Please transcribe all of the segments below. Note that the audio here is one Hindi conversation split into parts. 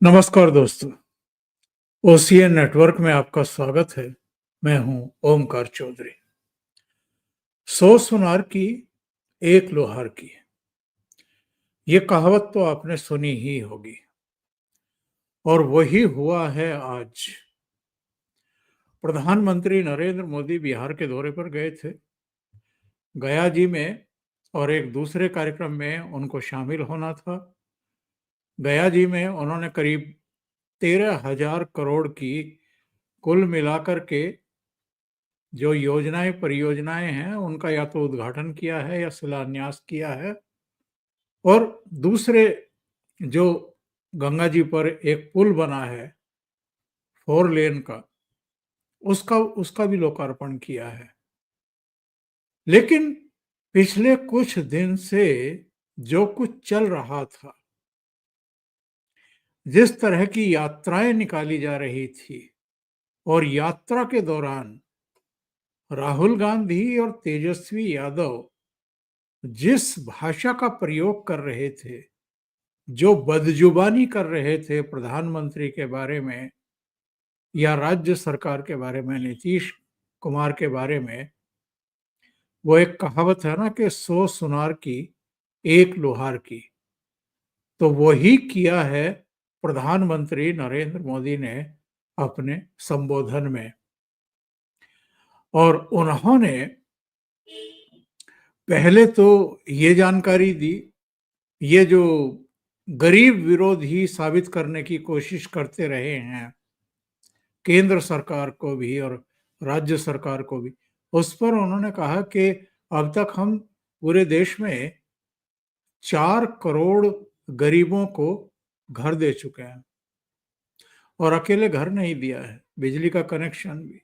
नमस्कार दोस्तों, ओसीएन नेटवर्क में आपका स्वागत है। मैं हूं ओमकार चौधरी। 100 सुनार की एक लोहार की, ये कहावत तो आपने सुनी ही होगी और वही हुआ है आज। प्रधानमंत्री नरेंद्र मोदी बिहार के दौरे पर गए थे। गया जी में और एक दूसरे कार्यक्रम में उनको शामिल होना था। गया जी में उन्होंने करीब 13,000 करोड़ की कुल मिलाकर के जो योजनाएं परियोजनाएं हैं उनका या तो उद्घाटन किया है या शिलान्यास किया है। और दूसरे जो गंगा जी पर एक पुल बना है 4 लेन का, उसका उसका भी लोकार्पण किया है। लेकिन पिछले कुछ दिन से जो कुछ चल रहा था, जिस तरह की यात्राएं निकाली जा रही थी और यात्रा के दौरान राहुल गांधी और तेजस्वी यादव जिस भाषा का प्रयोग कर रहे थे, जो बदजुबानी कर रहे थे प्रधानमंत्री के बारे में या राज्य सरकार के बारे में, नीतीश कुमार के बारे में, वो एक कहावत है ना कि 100 सुनार की एक लोहार की। तो वही किया है प्रधानमंत्री नरेंद्र मोदी ने अपने संबोधन में। और उन्होंने पहले तो ये जानकारी दी, ये जो गरीब विरोधी साबित करने की कोशिश करते रहे हैं केंद्र सरकार को भी और राज्य सरकार को भी, उस पर उन्होंने कहा कि अब तक हम पूरे देश में 4 करोड़ गरीबों को घर दे चुके हैं। और अकेले घर नहीं दिया है, बिजली का कनेक्शन भी,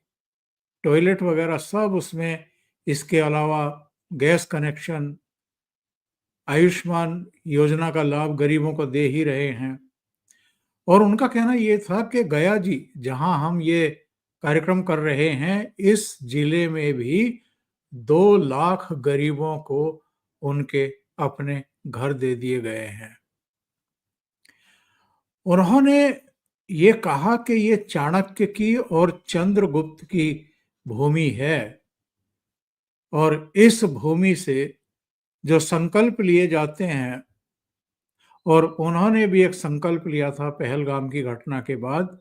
टॉयलेट वगैरह सब उसमें, इसके अलावा गैस कनेक्शन, आयुष्मान योजना का लाभ गरीबों को दे ही रहे हैं। और उनका कहना ये था कि गया जी, जहां हम ये कार्यक्रम कर रहे हैं, इस जिले में भी 2 लाख गरीबों को उनके अपने घर दे दिए गए हैं। उन्होंने ये कहा कि ये चाणक्य की और चंद्रगुप्त की भूमि है और इस भूमि से जो संकल्प लिए जाते हैं, और उन्होंने भी एक संकल्प लिया था पहलगाम की घटना के बाद,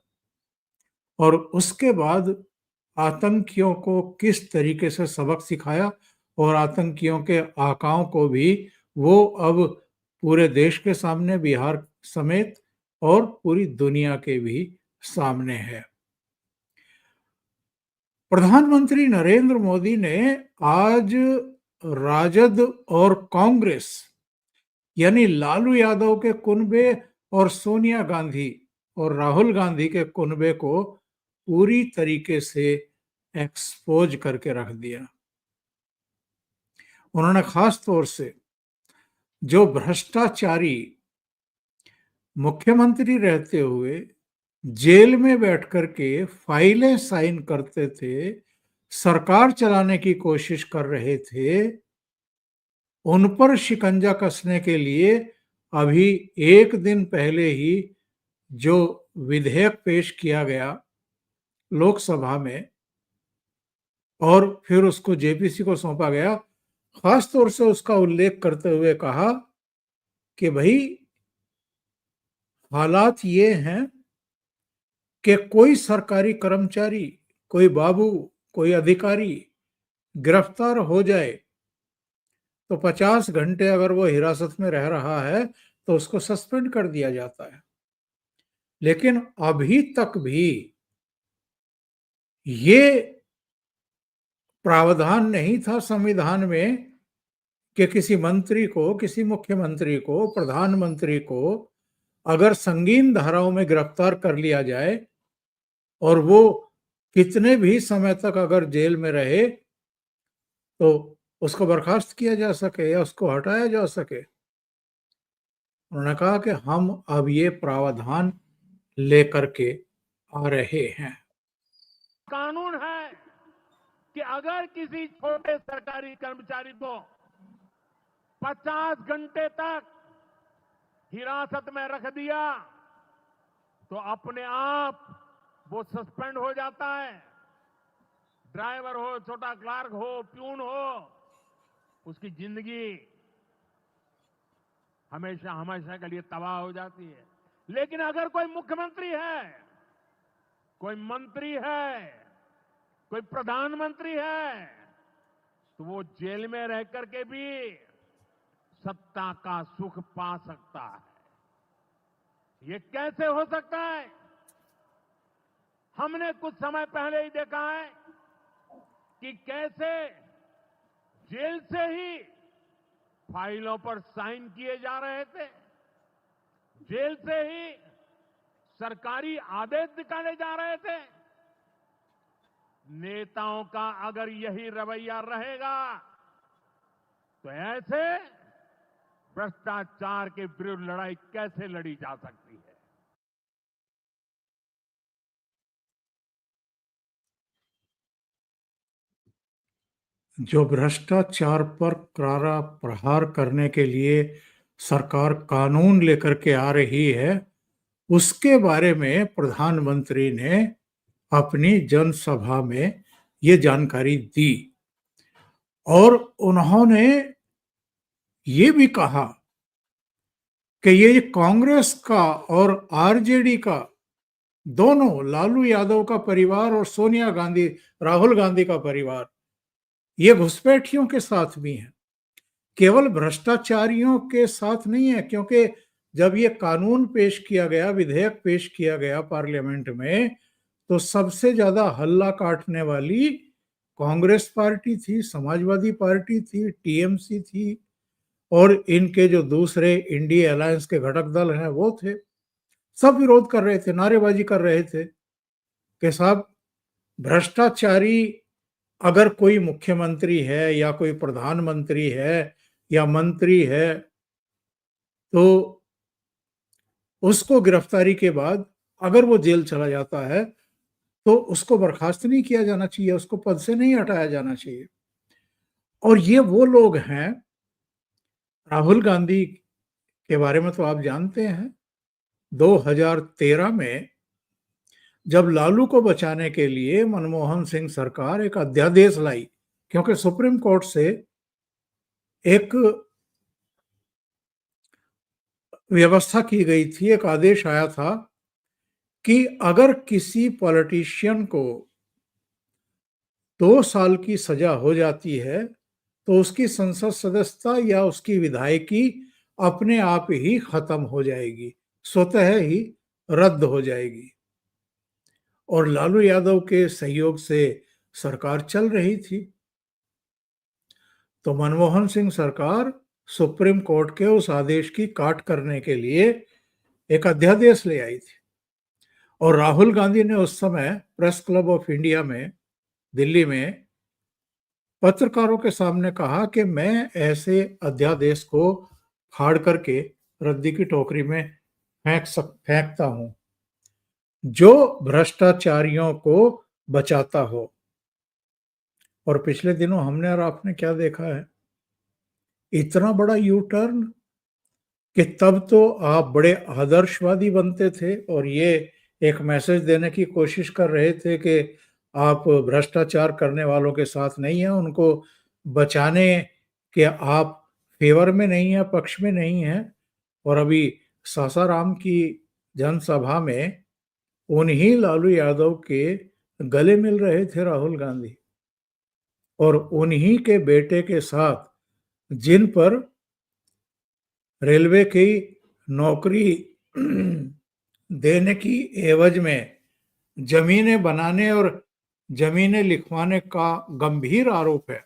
और उसके बाद आतंकियों को किस तरीके से सबक सिखाया और आतंकियों के आकाओं को भी वो अब पूरे देश के सामने, बिहार समेत, और पूरी दुनिया के भी सामने है। प्रधानमंत्री नरेंद्र मोदी ने आज राजद और कांग्रेस यानी लालू यादव के कुनबे और सोनिया गांधी और राहुल गांधी के कुनबे को पूरी तरीके से एक्सपोज करके रख दिया। उन्होंने खास तौर से जो भ्रष्टाचारी मुख्यमंत्री रहते हुए जेल में बैठ कर के फाइलें साइन करते थे, सरकार चलाने की कोशिश कर रहे थे, उन पर शिकंजा कसने के लिए अभी एक दिन पहले ही जो विधेयक पेश किया गया लोकसभा में और फिर उसको जेपीसी को सौंपा गया, खास तौर से उसका उल्लेख करते हुए कहा कि भाई हालात ये हैं कि कोई सरकारी कर्मचारी, कोई बाबू, कोई अधिकारी गिरफ्तार हो जाए तो 50 घंटे अगर वो हिरासत में रह रहा है तो उसको सस्पेंड कर दिया जाता है। लेकिन अभी तक भी ये प्रावधान नहीं था संविधान में कि किसी मंत्री को, किसी मुख्यमंत्री को, प्रधानमंत्री को अगर संगीन धाराओं में गिरफ्तार कर लिया जाए और वो कितने भी समय तक अगर जेल में रहे तो उसको बर्खास्त किया जा सके या उसको हटाया जा सके। उन्होंने कहा कि हम अब ये प्रावधान लेकर के आ रहे हैं। कानून है कि अगर किसी छोटे सरकारी कर्मचारी को 50 घंटे तक हिरासत में रख दिया तो अपने आप वो सस्पेंड हो जाता है। ड्राइवर हो, छोटा क्लार्क हो, प्यून हो, उसकी जिंदगी हमेशा हमेशा के लिए तबाह हो जाती है। लेकिन अगर कोई मुख्यमंत्री है, कोई मंत्री है, कोई प्रधानमंत्री है, तो वो जेल में रह करके भी सत्ता का सुख पा सकता है। ये कैसे हो सकता है? हमने कुछ समय पहले ही देखा है कि कैसे जेल से ही फाइलों पर साइन किए जा रहे थे, जेल से ही सरकारी आदेश निकाले जा रहे थे। नेताओं का अगर यही रवैया रहेगा तो ऐसे भ्रष्टाचार के विरुद्ध लड़ाई कैसे लड़ी जा सकती है? जो भ्रष्टाचार पर करारा प्रहार करने के लिए सरकार कानून लेकर के आ रही है, उसके बारे में प्रधानमंत्री ने अपनी जनसभा में ये जानकारी दी और उन्होंने ये भी कहा कि ये कांग्रेस का और आरजेडी का, दोनों, लालू यादव का परिवार और सोनिया गांधी, राहुल गांधी का परिवार, ये घुसपैठियों के साथ भी हैं, केवल भ्रष्टाचारियों के साथ नहीं है। क्योंकि जब ये कानून पेश किया गया, विधेयक पेश किया गया पार्लियामेंट में, तो सबसे ज्यादा हल्ला काटने वाली कांग्रेस पार्टी थी, समाजवादी पार्टी थी, टीएमसी थी, और इनके जो दूसरे इंडिया अलायंस के घटक दल हैं वो थे। सब विरोध कर रहे थे, नारेबाजी कर रहे थे कि साहब, भ्रष्टाचारी अगर कोई मुख्यमंत्री है या कोई प्रधानमंत्री है या मंत्री है, तो उसको गिरफ्तारी के बाद अगर वो जेल चला जाता है तो उसको बर्खास्त नहीं किया जाना चाहिए, उसको पद से नहीं हटाया जाना चाहिए। और ये वो लोग हैं, राहुल गांधी के बारे में तो आप जानते हैं, 2013 में जब लालू को बचाने के लिए मनमोहन सिंह सरकार एक अध्यादेश लाई, क्योंकि सुप्रीम कोर्ट से एक व्यवस्था की गई थी, एक आदेश आया था कि अगर किसी पॉलिटिशियन को 2 साल की सजा हो जाती है तो उसकी संसद सदस्यता या उसकी विधायकी अपने आप ही खत्म हो जाएगी, स्वतः ही रद्द हो जाएगी। और लालू यादव के सहयोग से सरकार चल रही थी, तो मनमोहन सिंह सरकार सुप्रीम कोर्ट के उस आदेश की काट करने के लिए एक अध्यादेश ले आई थी। और राहुल गांधी ने उस समय प्रेस क्लब ऑफ इंडिया में, दिल्ली में, पत्रकारों के सामने कहा कि मैं ऐसे अध्यादेश को फाड़ करके रद्दी की टोकरी में फेंकता हूं जो भ्रष्टाचारियों को बचाता हो। और पिछले दिनों हमने और आपने क्या देखा है, इतना बड़ा यू टर्न कि तब तो आप बड़े आदर्शवादी बनते थे और ये एक मैसेज देने की कोशिश कर रहे थे कि आप भ्रष्टाचार करने वालों के साथ नहीं हैं, उनको बचाने के आप फेवर में नहीं हैं, पक्ष में नहीं हैं। और अभी सासाराम की जनसभा में उन्हीं लालू यादव के गले मिल रहे थे राहुल गांधी, और उन्हीं के बेटे के साथ, जिन पर रेलवे की नौकरी देने की एवज में जमीनें बनाने और जमीनें लिखवाने का गंभीर आरोप है।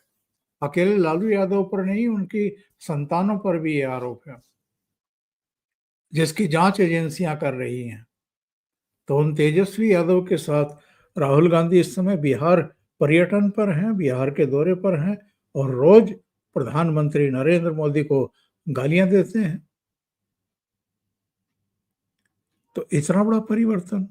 अकेले लालू यादव पर नहीं, उनकी संतानों पर भी ये आरोप है, जिसकी जांच एजेंसियां कर रही हैं। तो उन तेजस्वी यादव के साथ राहुल गांधी इस समय बिहार पर्यटन पर हैं, बिहार के दौरे पर हैं, और रोज प्रधानमंत्री नरेंद्र मोदी को गालियां देते हैं। तो इतना बड़ा परिवर्तन।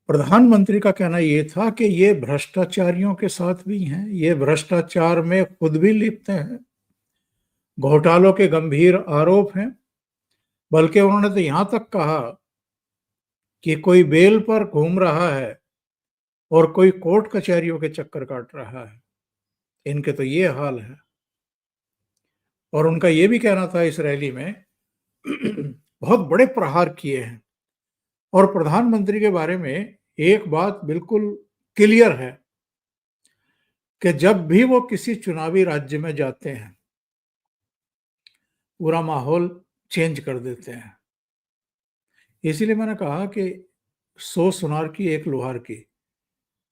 प्रधानमंत्री का कहना यह था कि ये भ्रष्टाचारियों के साथ भी हैं, ये भ्रष्टाचार में खुद भी लिप्त हैं, घोटालों के गंभीर आरोप हैं, बल्कि उन्होंने तो यहां तक कहा कि कोई बेल पर घूम रहा है और कोई कोर्ट कचहरियों के चक्कर काट रहा है। इनके तो ये हाल है। और उनका ये भी कहना था इस रैली में बहुत बड़े प्रहार किए हैं। और प्रधानमंत्री के बारे में एक बात बिल्कुल क्लियर है कि जब भी वो किसी चुनावी राज्य में जाते हैं, पूरा माहौल चेंज कर देते हैं। इसीलिए मैंने कहा कि 100 सुनार की एक लोहार की।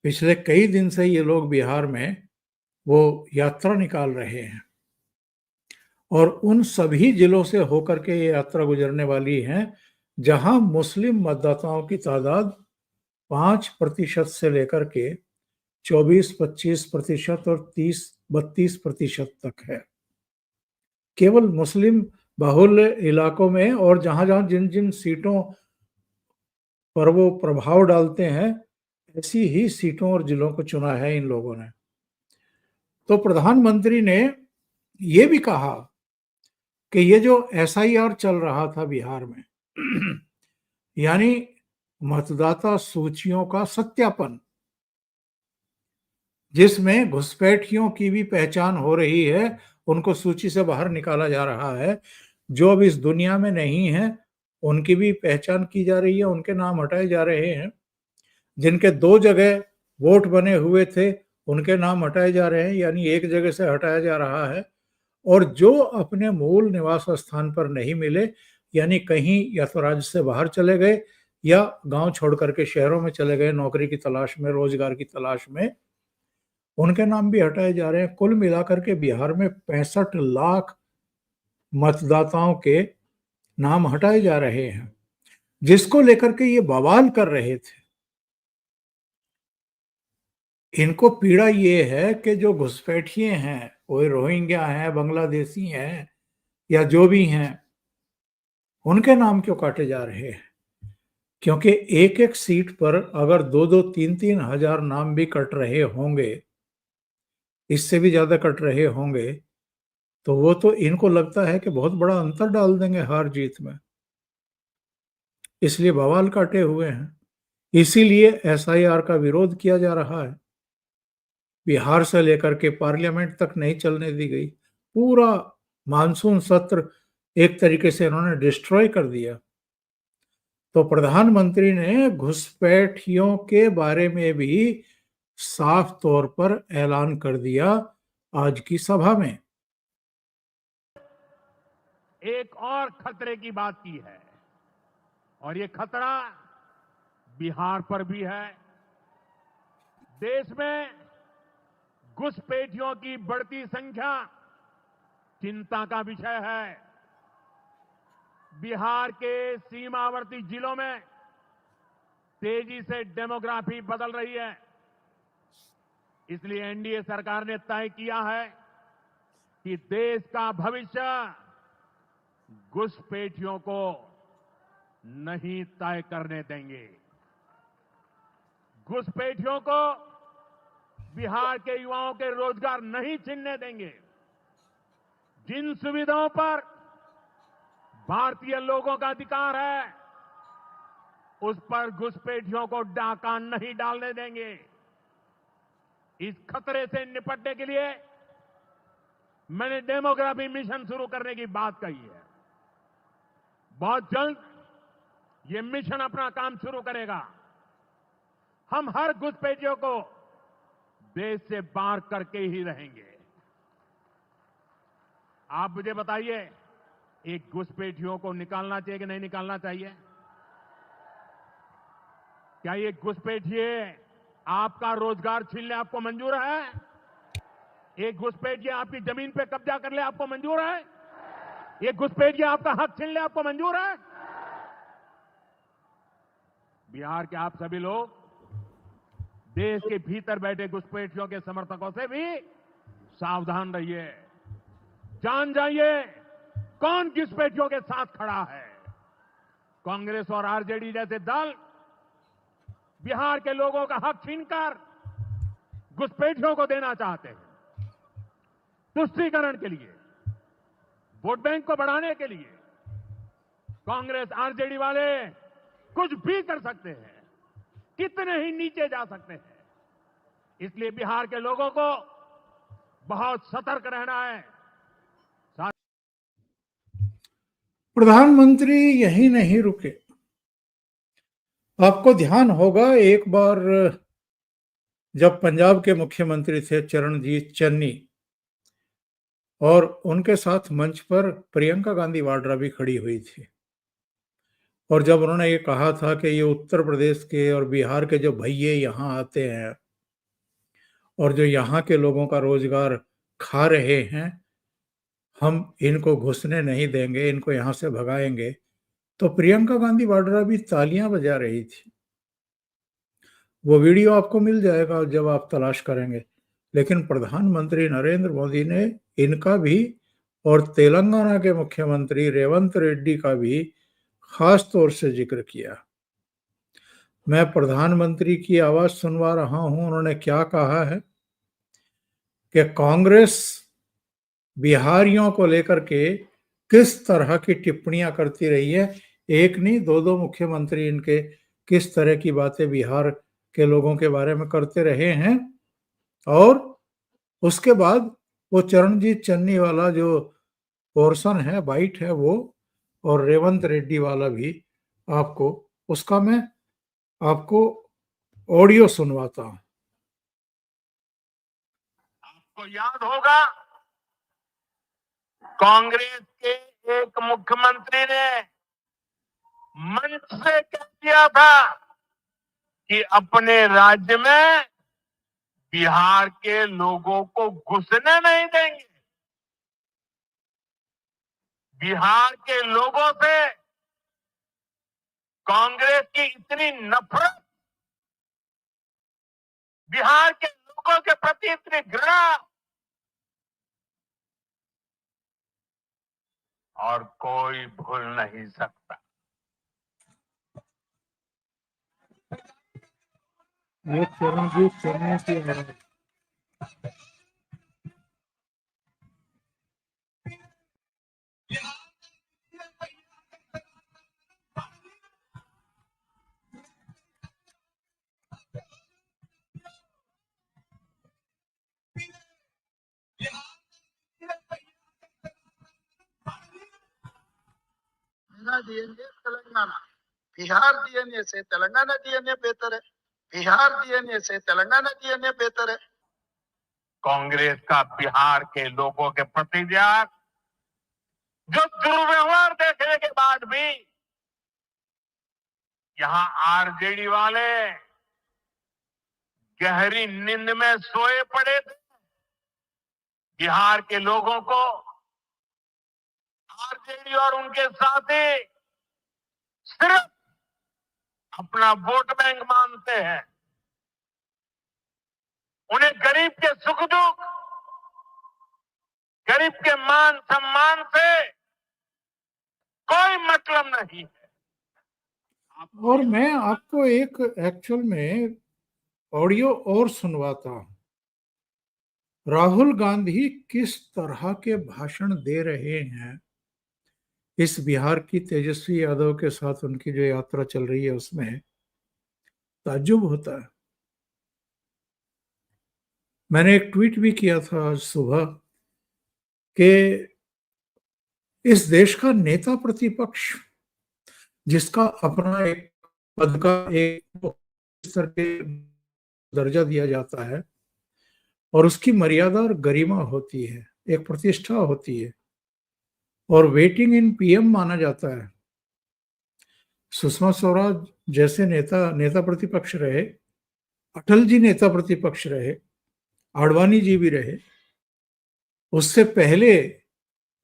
पिछले कई दिन से ये लोग बिहार में वो यात्रा निकाल रहे हैं और उन सभी जिलों से होकर के ये यात्रा गुजरने वाली है जहां मुस्लिम मतदाताओं की तादाद 5% से लेकर के 24-25% और 30-32% तक है। केवल मुस्लिम बहुल इलाकों में और जहां जहां जिन जिन सीटों पर वो प्रभाव डालते हैं, ऐसी ही सीटों और जिलों को चुना है इन लोगों ने। तो प्रधानमंत्री ने ये भी कहा कि ये जो एसआईआर चल रहा था बिहार में यानी मतदाता सूचियों का सत्यापन, जिसमें घुसपैठियों की भी पहचान हो रही है, उनको सूची से बाहर निकाला जा रहा है। जो अब इस दुनिया में नहीं है उनकी भी पहचान की जा रही है, उनके नाम हटाए जा रहे हैं। जिनके 2 जगह वोट बने हुए थे उनके नाम हटाए जा रहे हैं, यानी एक जगह से हटाया जा रहा है। और जो अपने मूल निवास स्थान पर नहीं मिले, यानी कहीं या तो राज्य से बाहर चले गए या गांव छोड़ करके शहरों में चले गए नौकरी की तलाश में, रोजगार की तलाश में, उनके नाम भी हटाए जा रहे हैं। कुल मिलाकर के बिहार में 65 लाख मतदाताओं के नाम हटाए जा रहे हैं, जिसको लेकर के ये बवाल कर रहे थे। इनको पीड़ा ये है कि जो घुसपैठिए हैं, कोई रोहिंग्या हैं, बांग्लादेशी हैं या जो भी हैं, उनके नाम क्यों काटे जा रहे हैं? क्योंकि एक एक सीट पर अगर 2-2, 3-3 हजार नाम भी कट रहे होंगे, इससे भी ज्यादा कट रहे होंगे, तो वो तो इनको लगता है कि बहुत बड़ा अंतर डाल देंगे हार जीत में। इसलिए बवाल काटे हुए हैं। इसीलिए एसआईआर का विरोध किया जा रहा है। बिहार से लेकर के पार्लियामेंट तक नहीं चलने दी गई। पूरा मानसून सत्र एक तरीके से इन्होंने डिस्ट्रॉय कर दिया। तो प्रधानमंत्री ने घुसपैठियों के बारे में भी साफ तौर पर ऐलान कर दिया आज की सभा में। एक और खतरे की बात की है और ये खतरा बिहार पर भी है। देश में घुसपैठियों की बढ़ती संख्या चिंता का विषय है। बिहार के सीमावर्ती जिलों में तेजी से डेमोग्राफी बदल रही है। इसलिए एनडीए सरकार ने तय किया है कि देश का भविष्य घुसपैठियों को नहीं तय करने देंगे। घुसपैठियों को बिहार के युवाओं के रोजगार नहीं छीनने देंगे। जिन सुविधाओं पर भारतीय लोगों का अधिकार है, उस पर घुसपैठियों को डाका नहीं डालने देंगे। इस खतरे से निपटने के लिए मैंने डेमोग्राफी मिशन शुरू करने की बात कही है। बहुत जल्द ये मिशन अपना काम शुरू करेगा। हम हर घुसपैठियों को देश से बाहर करके ही रहेंगे। आप मुझे बताइए, एक घुसपैठियों को निकालना चाहिए कि नहीं निकालना चाहिए? क्या ये घुसपैठिए आपका रोजगार छीन ले आपको मंजूर है? एक घुसपैठिए आपकी जमीन पे कब्जा कर ले आपको मंजूर है? ये घुसपैठिए आपका हक छीन ले आपको मंजूर है? बिहार के आप सभी लोग देश के भीतर बैठे घुसपैठियों के समर्थकों से भी सावधान रहिए। जान जाइए कौन घुसपैठियों के साथ खड़ा है। कांग्रेस और आरजेडी जैसे दल बिहार के लोगों का हक छीनकर घुसपैठियों को देना चाहते हैं। तुष्टीकरण के लिए, वोट बैंक को बढ़ाने के लिए कांग्रेस आरजेडी वाले कुछ भी कर सकते हैं, कितने ही नीचे जा सकते हैं। इसलिए बिहार के लोगों को बहुत सतर्क रहना है। प्रधानमंत्री यही नहीं रुके। आपको ध्यान होगा एक बार जब पंजाब के मुख्यमंत्री थे चरणजीत चन्नी और उनके साथ मंच पर प्रियंका गांधी वाड्रा भी खड़ी हुई थी, और जब उन्होंने ये कहा था कि ये उत्तर प्रदेश के और बिहार के जो भैये यहाँ आते हैं और जो यहाँ के लोगों का रोजगार खा रहे हैं, हम इनको घुसने नहीं देंगे, इनको यहाँ से भगाएंगे, तो प्रियंका गांधी वाड्रा भी तालियां बजा रही थी। वो वीडियो आपको मिल जाएगा जब आप तलाश करेंगे। लेकिन प्रधानमंत्री नरेंद्र मोदी ने इनका भी और तेलंगाना के मुख्यमंत्री रेवंत रेड्डी का भी खास तौर से जिक्र किया। मैं प्रधानमंत्री की आवाज सुनवा रहा हूं, उन्होंने क्या कहा है कि कांग्रेस बिहारियों को लेकर के किस तरह की टिप्पणियां करती रही है। एक नहीं, दो दो मुख्यमंत्री इनके किस तरह की बातें बिहार के लोगों के बारे में करते रहे हैं। और उसके बाद वो चरणजीत चन्नी वाला जो पोर्शन है, बाइट है वो, और रेवंत रेड्डी वाला भी आपको, उसका मैं आपको ऑडियो सुनवाता हूं। आपको याद होगा कांग्रेस के एक मुख्यमंत्री ने मंच से कह दिया था कि अपने राज्य में बिहार के लोगों को घुसने नहीं देंगे। बिहार के लोगों से कांग्रेस की इतनी नफरत, बिहार के लोगों के प्रति इतनी घृणा, और कोई भूल नहीं सकता। ये चरणजीत चन्नी की आवाज। डीएनए तेलंगाना, बिहार डीएनए से तेलंगाना डीएनए बेहतर है, बिहार डीएनए से तेलंगाना डीएनए बेहतर है। कांग्रेस का बिहार के लोगों के प्रति जो दुर्व्यवहार देखने के बाद भी यहां आरजेडी वाले गहरी नींद में सोए पड़े थे। बिहार के लोगों को आरजेडी और उनके साथी सिर्फ अपना वोट बैंक मानते हैं। उन्हें गरीब के सुख दुख, गरीब के मान सम्मान से कोई मतलब नहीं है। और मैं आपको एक एक्चुअल में ऑडियो और सुनवाता हूं। राहुल गांधी किस तरह के भाषण दे रहे हैं इस बिहार की तेजस्वी यादव के साथ उनकी जो यात्रा चल रही है, उसमें ताज्जुब होता है। मैंने एक ट्वीट भी किया था आज सुबह कि इस देश का नेता प्रतिपक्ष, जिसका अपना एक पद का एक स्तर के दर्जा दिया जाता है और उसकी मर्यादा और गरिमा होती है, एक प्रतिष्ठा होती है, और वेटिंग इन पीएम माना जाता है। सुषमा स्वराज जैसे नेता प्रतिपक्ष रहे, अटल जी नेता प्रतिपक्ष रहे, आडवाणी जी भी रहे, उससे पहले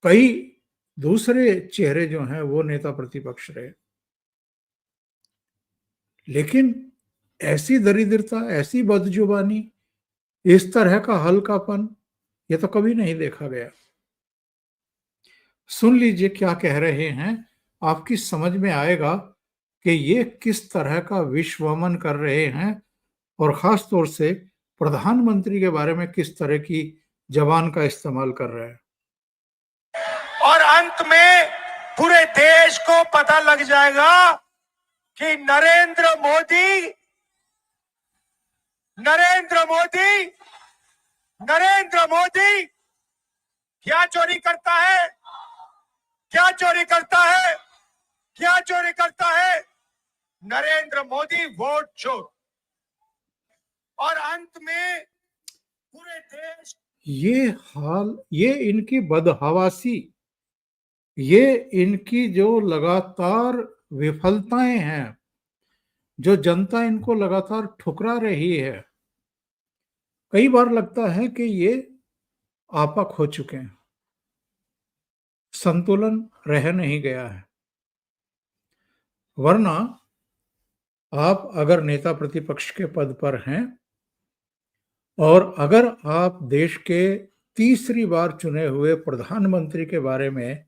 कई दूसरे चेहरे जो हैं वो नेता प्रतिपक्ष रहे। लेकिन ऐसी दरिद्रता, ऐसी बदजुबानी, इस तरह का हल्कापन, ये तो कभी नहीं देखा गया। सुन लीजिए क्या कह रहे हैं, आपकी समझ में आएगा कि ये किस तरह का विश्वमन कर रहे हैं और खास तौर से प्रधानमंत्री के बारे में किस तरह की जबान का इस्तेमाल कर रहे हैं। और अंत में पूरे देश को पता लग जाएगा कि नरेंद्र मोदी क्या चोरी करता है, क्या चोरी करता है, क्या चोरी करता है। नरेंद्र मोदी वोट चोर। और अंत में पूरे देश ये हाल, ये इनकी बदहवासी, ये इनकी जो लगातार विफलताएं हैं, जो जनता इनको लगातार ठुकरा रही है, कई बार लगता है कि ये आपा खो चुके हैं, संतुलन रह नहीं गया है। वरना आप अगर नेता प्रतिपक्ष के पद पर हैं और अगर आप देश के तीसरी बार चुने हुए प्रधानमंत्री के बारे में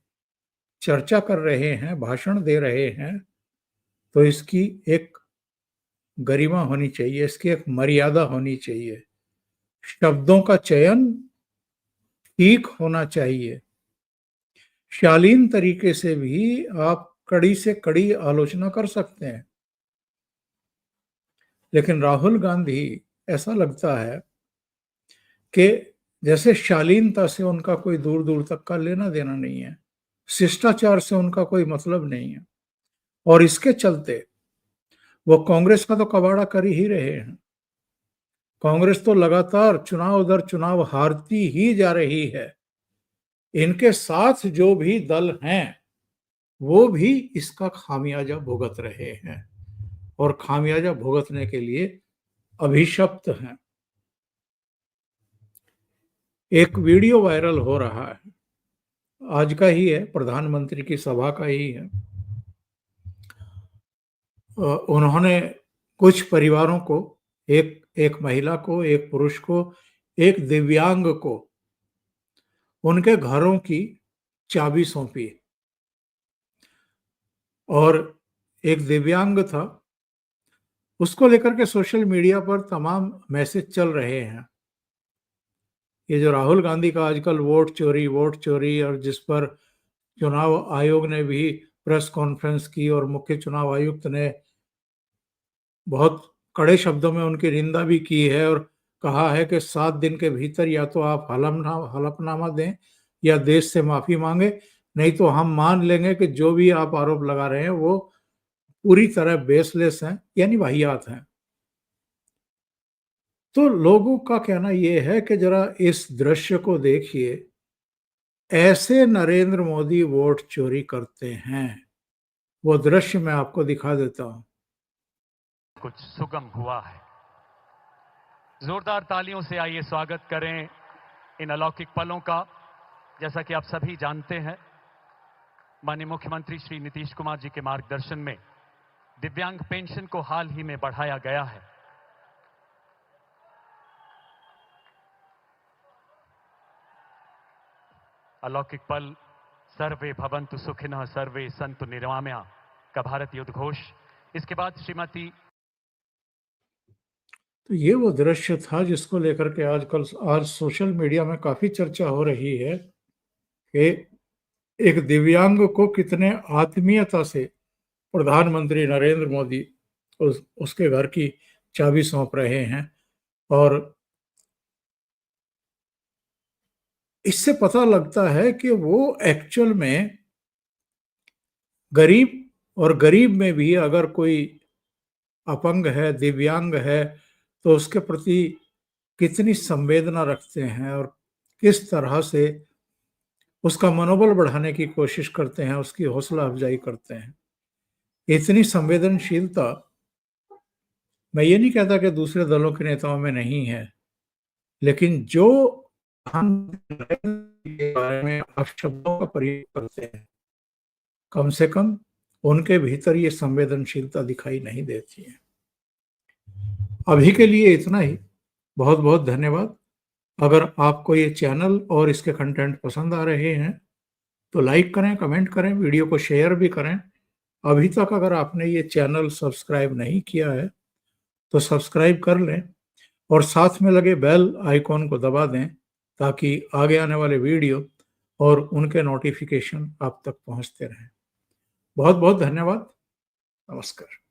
चर्चा कर रहे हैं, भाषण दे रहे हैं, तो इसकी एक गरिमा होनी चाहिए, इसकी एक मर्यादा होनी चाहिए, शब्दों का चयन ठीक होना चाहिए। शालीन तरीके से भी आप कड़ी से कड़ी आलोचना कर सकते हैं, लेकिन राहुल गांधी, ऐसा लगता है कि जैसे शालीनता से उनका कोई दूर दूर तक का लेना देना नहीं है, शिष्टाचार से उनका कोई मतलब नहीं है, और इसके चलते वो कांग्रेस का तो कबाड़ा कर ही रहे हैं। कांग्रेस तो लगातार चुनाव दर चुनाव हारती ही जा रही है। इनके साथ जो भी दल हैं वो भी इसका खामियाजा भुगत रहे हैं और खामियाजा भुगतने के लिए अभिशप्त हैं। एक वीडियो वायरल हो रहा है, आज का ही है, प्रधानमंत्री की सभा का ही है। उन्होंने कुछ परिवारों को, एक महिला को, एक पुरुष को, एक दिव्यांग को उनके घरों की चाबी सौंपी, और एक दिव्यांग था, उसको लेकर के सोशल मीडिया पर तमाम मैसेज चल रहे हैं। ये जो राहुल गांधी का आजकल वोट चोरी, और जिस पर चुनाव आयोग ने भी प्रेस कॉन्फ्रेंस की और मुख्य चुनाव आयुक्त ने बहुत कड़े शब्दों में उनकी निंदा भी की है और कहा है कि 7 दिन के भीतर या तो आप हलफनामा दें या देश से माफी मांगे, नहीं तो हम मान लेंगे कि जो भी आप आरोप लगा रहे हैं वो पूरी तरह बेसलेस हैं, यानी वाहियात हैं। तो लोगों का कहना यह है कि जरा इस दृश्य को देखिए, ऐसे नरेंद्र मोदी वोट चोरी करते हैं। वो दृश्य मैं आपको दिखा देता हूं। कुछ सुगम हुआ है। जोरदार तालियों से आइए स्वागत करें इन अलौकिक पलों का। जैसा कि आप सभी जानते हैं, माननीय मुख्यमंत्री श्री नीतीश कुमार जी के मार्गदर्शन में दिव्यांग पेंशन को हाल ही में बढ़ाया गया है। अलौकिक पल, सर्वे भवन्तु सुखिनः सर्वे सन्तु निरामया का भारत युद्ध घोष। इसके बाद श्रीमती, तो ये वो दृश्य था जिसको लेकर के आज सोशल मीडिया में काफी चर्चा हो रही है कि एक दिव्यांग को कितने आत्मीयता से प्रधानमंत्री नरेंद्र मोदी उसके घर की चाबी सौंप रहे हैं। और इससे पता लगता है कि वो एक्चुअल में गरीब, और गरीब में भी अगर कोई अपंग है, दिव्यांग है, तो उसके प्रति कितनी संवेदना रखते हैं और किस तरह से उसका मनोबल बढ़ाने की कोशिश करते हैं, उसकी हौसला अफजाई करते हैं। इतनी संवेदनशीलता मैं ये नहीं कहता कि दूसरे दलों के नेताओं में नहीं है, लेकिन जो हम के बारे में अपशब्दों का प्रयोग करते हैं, कम से कम उनके भीतर ये संवेदनशीलता दिखाई नहीं देती है। अभी के लिए इतना ही। बहुत बहुत धन्यवाद। अगर आपको ये चैनल और इसके कंटेंट पसंद आ रहे हैं तो लाइक करें, कमेंट करें, वीडियो को शेयर भी करें। अभी तक अगर आपने ये चैनल सब्सक्राइब नहीं किया है तो सब्सक्राइब कर लें और साथ में लगे बेल आइकॉन को दबा दें ताकि आगे आने वाले वीडियो और उनके नोटिफिकेशन आप तक पहुंचते रहें। बहुत बहुत धन्यवाद। नमस्कार।